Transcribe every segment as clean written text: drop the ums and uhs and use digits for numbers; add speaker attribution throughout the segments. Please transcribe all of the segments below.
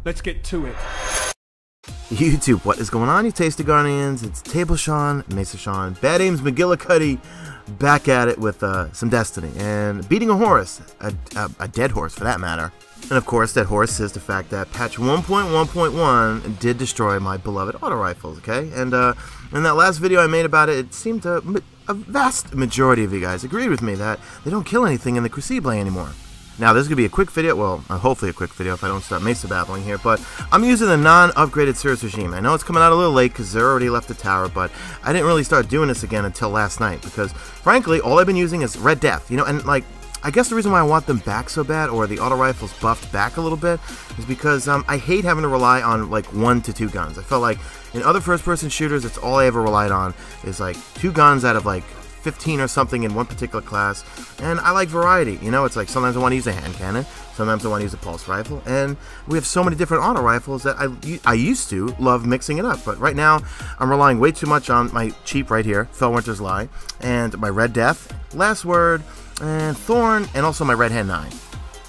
Speaker 1: Let's get to it.
Speaker 2: YouTube, what is going on, you tasty Guardians? It's Table Sean, Mesa Sean, Bad Aim's McGillicuddy, back at it with some Destiny, and beating a horse, a dead horse for that matter. And of course, that horse is the fact that patch 1.1.1 did destroy my beloved auto rifles, okay? And in that last video I made about it, it seemed a vast majority of you guys agreed with me that they don't kill anything in the Crucible anymore. Now, this is going to be a quick video, well, hopefully a quick video if I don't start Mesa battling here, but I'm using the non-upgraded Suros regime. I know it's coming out a little late because they're already left the tower, but I didn't really start doing this again until last night because, frankly, all I've been using is Red Death, you know, and like, I guess the reason why I want them back so bad, or the auto rifles buffed back a little bit, is because I hate having to rely on like 1 to 2 guns. I felt like in other first-person shooters, it's all I ever relied on is like 2 guns out of like 15 or something in one particular class, and I like variety. You know, it's like sometimes I want to use a hand cannon, sometimes I want to use a pulse rifle, and we have so many different auto rifles that I used to love mixing it up, but right now I'm relying way too much on my cheap right here, Fellwinter's Lie, and my Red Death, Last Word, and Thorn, and also my Red Hand 9.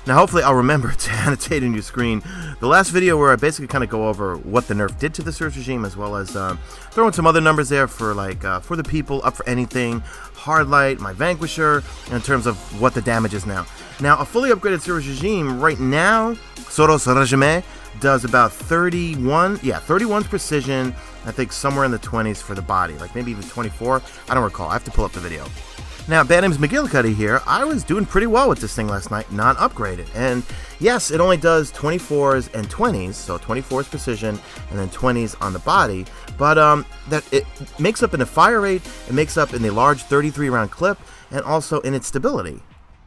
Speaker 2: Now, hopefully I'll remember to annotate on your screen the last video where I basically kind of go over what the nerf did to the Suros regime, as well as throw in some other numbers there for like for the people, up for anything, Hardlight, my Vanquisher, in terms of what the damage is now. Now, a fully upgraded Suros regime right now, Suros regime, does about 31's precision, I think somewhere in the 20s for the body, like maybe even 24, I don't recall, I have to pull up the video. Now, Bad Name's McGillicuddy here, I was doing pretty well with this thing last night, non-upgraded, and yes, it only does 24s and 20s, so 24s precision, and then 20s on the body, but that it makes up in the fire rate, it makes up in the large 33-round clip, and also in its stability.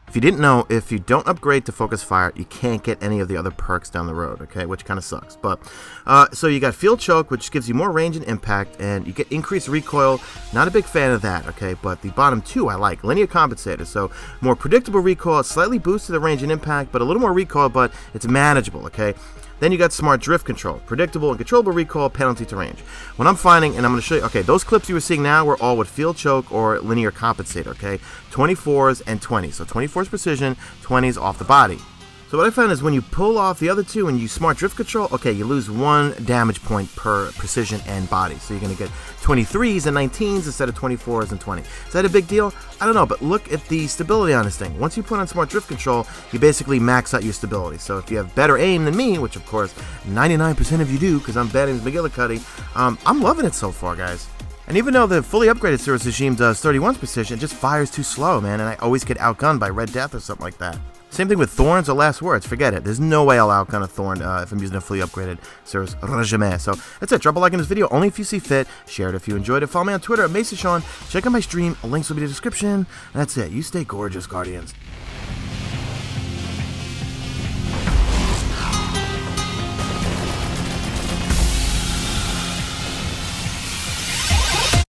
Speaker 2: If you didn't know, if you don't upgrade to focus fire, you can't get any of the other perks down the road, okay, which kind of sucks. But so you got field choke, which gives you more range and impact, and you get increased recoil. Not a big fan of that, okay, but the bottom 2 I like. Linear compensator, so more predictable recoil, slightly boosted the range and impact, but a little more recoil, but it's manageable, okay. Then you got smart drift control, predictable and controllable recoil, penalty to range. What I'm finding, and I'm going to show you, okay, those clips you were seeing now were all with field choke or linear compensator, okay? 24s and 20s, so 24s precision, 20s off the body. So what I found is when you pull off the other 2 and you smart drift control, okay, you lose 1 damage point per precision and body. So you're going to get 23s and 19s instead of 24s and 20s. Is that a big deal? I don't know, but look at the stability on this thing. Once you put on smart drift control, you basically max out your stability. So if you have better aim than me, which of course 99% of you do, because I'm Bad Name's McGillicuddy, I'm loving it so far, guys. And even though the fully upgraded Suros regime does 31's precision, it just fires too slow, man, and I always get outgunned by Red Death or something like that. Same thing with Thorns or Last Words, forget it. There's no way I'll outgun a Thorn if I'm using a fully upgraded Suros regime. So that's it, drop a like on this video, only if you see fit, share it if you enjoyed it, follow me on Twitter at Mesa Sean, check out my stream, links will be in the description, and that's it, you stay gorgeous, Guardians.